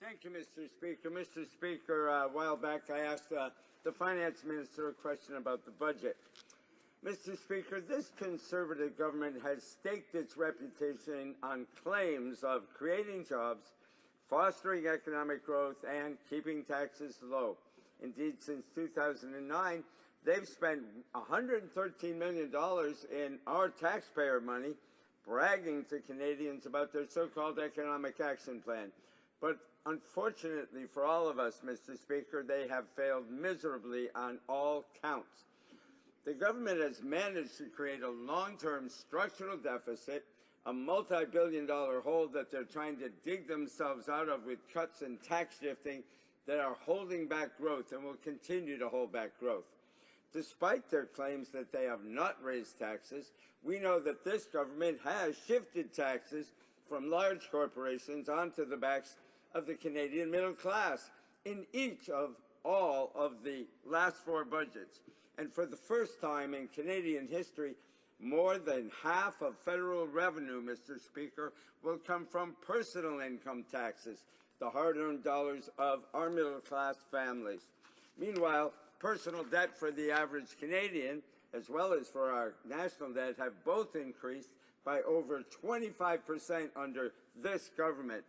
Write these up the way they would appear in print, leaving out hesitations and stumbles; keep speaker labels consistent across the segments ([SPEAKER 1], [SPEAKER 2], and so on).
[SPEAKER 1] Thank you, Mr. Speaker. Mr. Speaker, a while back I asked the Finance Minister a question about the budget. Mr. Speaker, this Conservative government has staked its reputation on claims of creating jobs, fostering economic growth, and keeping taxes low. Indeed, since 2009, they've spent $113 million in our taxpayer money bragging to Canadians about their so-called economic action plan. But unfortunately for all of us, Mr. Speaker, they have failed miserably on all counts. The government has managed to create a long-term structural deficit, a multi-billion-dollar hole that they're trying to dig themselves out of with cuts and tax shifting that are holding back growth and will continue to hold back growth. Despite their claims that they have not raised taxes, we know that this government has shifted taxes from large corporations onto the backs of the Canadian middle class in each of all of the last 4 budgets. And for the first time in Canadian history, more than half of federal revenue, Mr. Speaker, will come from personal income taxes, the hard-earned dollars of our middle-class families. Meanwhile, personal debt for the average Canadian, as well as for our national debt, have both increased by over 25% under this government.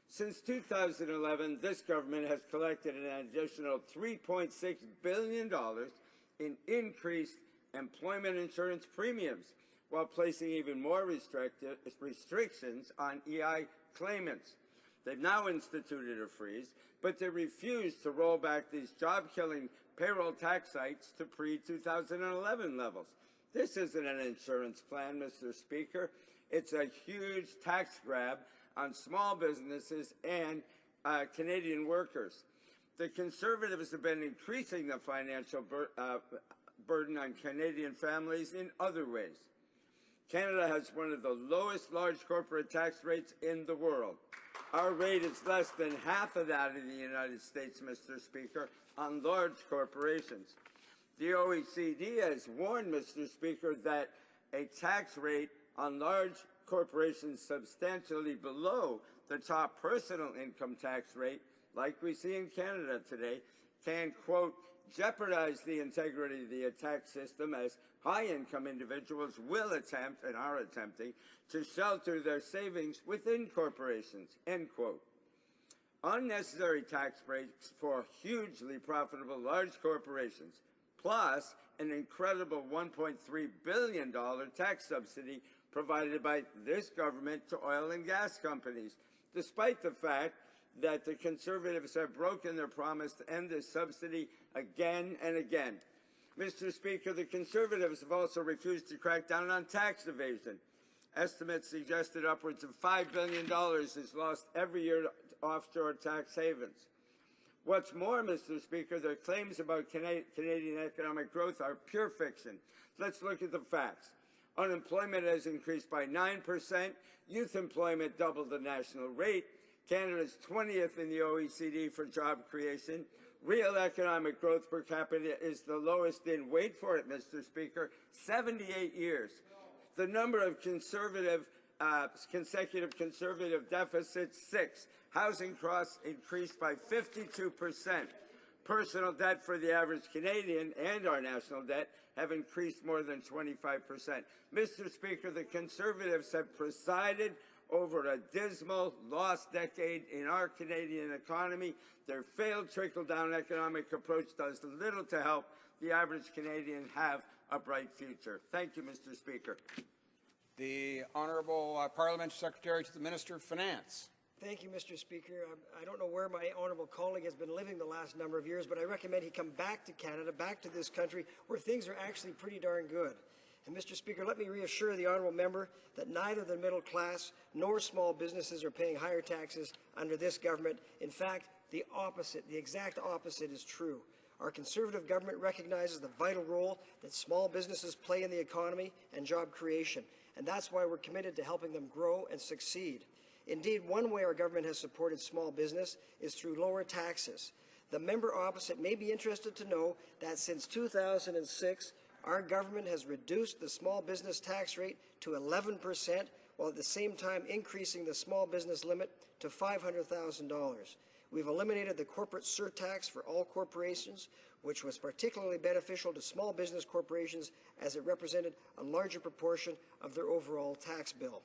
[SPEAKER 1] Since 2011, this government has collected an additional $3.6 billion in increased employment insurance premiums, while placing even more restrictions on EI claimants. They've now instituted a freeze, but they refuse to roll back these job-killing payroll tax hikes to pre-2011 levels. This isn't an insurance plan, Mr. Speaker. It's a huge tax grab on small businesses and Canadian workers. The Conservatives have been increasing the financial burden on Canadian families in other ways. Canada has one of the lowest large corporate tax rates in the world. Our rate is less than half of that in the United States, Mr. Speaker, on large corporations. The OECD has warned, Mr. Speaker, that a tax rate on large corporations substantially below the top personal income tax rate, like we see in Canada today, can, quote, jeopardize the integrity of the tax system, as high-income individuals will attempt and are attempting to shelter their savings within corporations, end quote. Unnecessary tax breaks for hugely profitable large corporations, plus an incredible $1.3 billion tax subsidy provided by this government to oil and gas companies, despite the fact that the Conservatives have broken their promise to end this subsidy again and again. Mr. Speaker, the Conservatives have also refused to crack down on tax evasion. Estimates suggested upwards of $5 billion is lost every year to offshore tax havens. What's more, Mr. Speaker, their claims about Canadian economic growth are pure fiction. Let's look at the facts. Unemployment has increased by 9%, youth employment doubled the national rate, Canada's 20th in the OECD for job creation, real economic growth per capita is the lowest in, wait for it, Mr. Speaker, 78 years. The number of consecutive conservative deficits, 6. Housing costs increased by 52%. Personal debt for the average Canadian and our national debt have increased more than 25%. Mr. Speaker, the Conservatives have presided over a dismal lost decade in our Canadian economy. Their failed trickle-down economic approach does little to help the average Canadian have a bright future. Thank you, Mr. Speaker.
[SPEAKER 2] The Honourable Parliamentary Secretary to the Minister of Finance.
[SPEAKER 3] Thank you, Mr. Speaker. I don't know where my honourable colleague has been living the last number of years, but I recommend he come back to Canada, back to this country, where things are actually pretty darn good. And, Mr. Speaker, let me reassure the honourable member that neither the middle class nor small businesses are paying higher taxes under this government. In fact, the opposite, the exact opposite is true. Our Conservative government recognizes the vital role that small businesses play in the economy and job creation, and that's why we're committed to helping them grow and succeed. Indeed, one way our government has supported small business is through lower taxes. The member opposite may be interested to know that since 2006, our government has reduced the small business tax rate to 11%, while at the same time increasing the small business limit to $500,000. We've eliminated the corporate surtax for all corporations, which was particularly beneficial to small business corporations as it represented a larger proportion of their overall tax bill.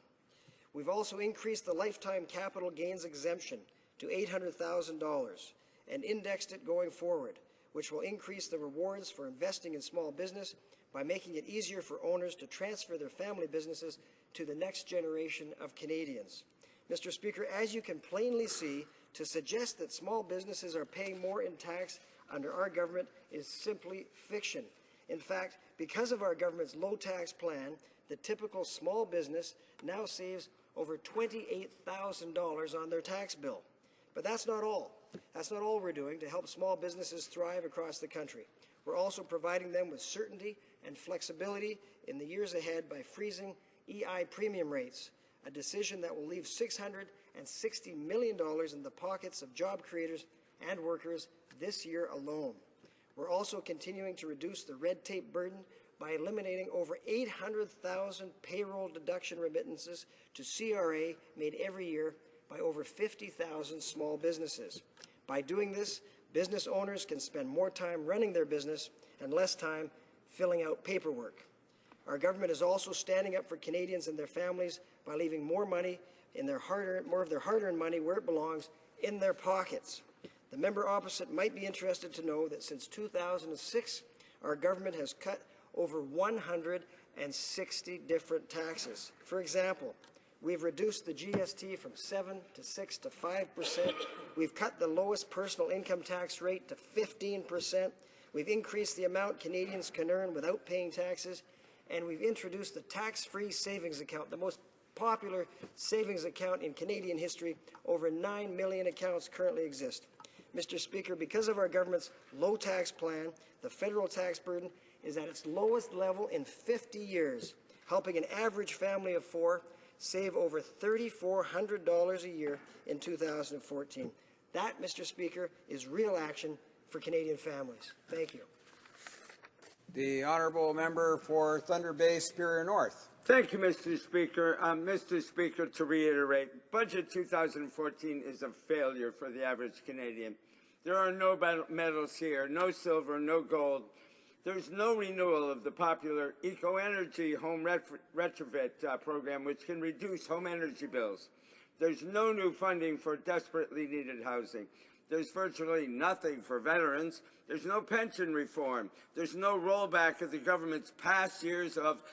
[SPEAKER 3] We've also increased the lifetime capital gains exemption to $800,000 and indexed it going forward, which will increase the rewards for investing in small business by making it easier for owners to transfer their family businesses to the next generation of Canadians. Mr. Speaker, as you can plainly see, to suggest that small businesses are paying more in tax under our government is simply fiction. In fact, because of our government's low tax plan, the typical small business now saves over $28,000 on their tax bill. But that's not all. That's not all we're doing to help small businesses thrive across the country. We're also providing them with certainty and flexibility in the years ahead by freezing EI premium rates, a decision that will leave $660 million in the pockets of job creators and workers this year alone. We're also continuing to reduce the red tape burden by eliminating over 800,000 payroll deduction remittances to CRA made every year by over 50,000 small businesses. By doing this, business owners can spend more time running their business and less time filling out paperwork. Our government is also standing up for Canadians and their families by leaving more of their hard-earned money where it belongs, in their pockets. The member opposite might be interested to know that since 2006, our government has cut over 160 different taxes. For example, we've reduced the GST from 7 to 6 to 5%. We've cut the lowest personal income tax rate to 15%. We've increased the amount Canadians can earn without paying taxes. And we've introduced the tax-free savings account, the most popular savings account in Canadian history. Over 9 million accounts currently exist. Mr. Speaker, because of our government's low tax plan, the federal tax burden is at its lowest level in 50 years, helping an average family of 4 save over $3,400 a year in 2014. That, Mr. Speaker, is real action for Canadian families. Thank you.
[SPEAKER 2] The honourable member for Thunder Bay, Superior North.
[SPEAKER 1] Thank you, Mr. Speaker. Mr. Speaker, to reiterate, Budget 2014 is a failure for the average Canadian. There are no medals here, no silver, no gold. There's no renewal of the popular eco-energy home retrofit program, which can reduce home energy bills. There's no new funding for desperately needed housing. There's virtually nothing for veterans. There's no pension reform. There's no rollback of the government's past years of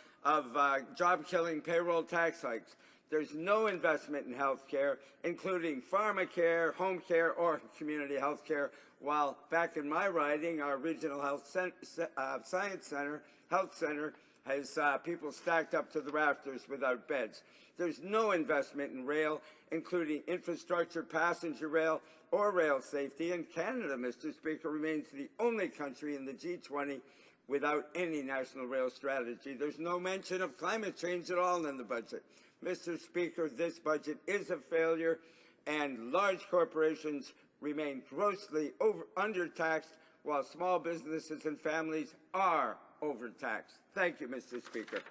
[SPEAKER 1] job-killing payroll tax hikes. There's no investment in health care, including pharmacare, home care, or community health care, while back in my riding, our regional health science center, health center, has people stacked up to the rafters without beds. There's no investment in rail, including infrastructure, passenger rail, or rail safety. And Canada, Mr. Speaker, remains the only country in the G20 without any national rail strategy. There's no mention of climate change at all in the budget. Mr. Speaker, this budget is a failure, and large corporations remain grossly undertaxed, while small businesses and families are overtaxed. Thank you, Mr. Speaker.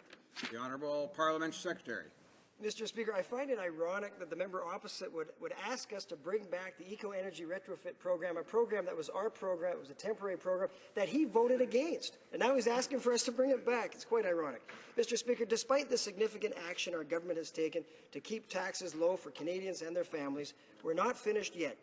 [SPEAKER 2] The Honourable Parliamentary Secretary.
[SPEAKER 3] Mr. Speaker, I find it ironic that the member opposite would ask us to bring back the eco-energy retrofit program, a program that was our program, it was a temporary program, that he voted against. And now he's asking for us to bring it back. It's quite ironic. Mr. Speaker, despite the significant action our government has taken to keep taxes low for Canadians and their families, we're not finished yet.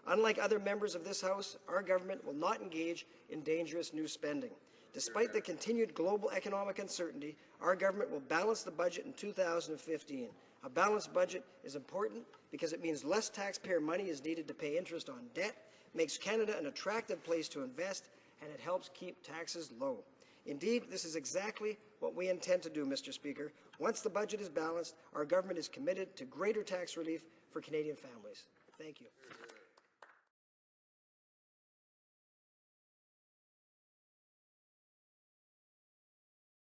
[SPEAKER 3] Unlike other members of this House, our government will not engage in dangerous new spending. Despite the continued global economic uncertainty, our government will balance the budget in 2015. A balanced budget is important because it means less taxpayer money is needed to pay interest on debt, makes Canada an attractive place to invest, and it helps keep taxes low. Indeed, this is exactly what we intend to do, Mr. Speaker. Once the budget is balanced, our government is committed to greater tax relief for Canadian families. Thank you.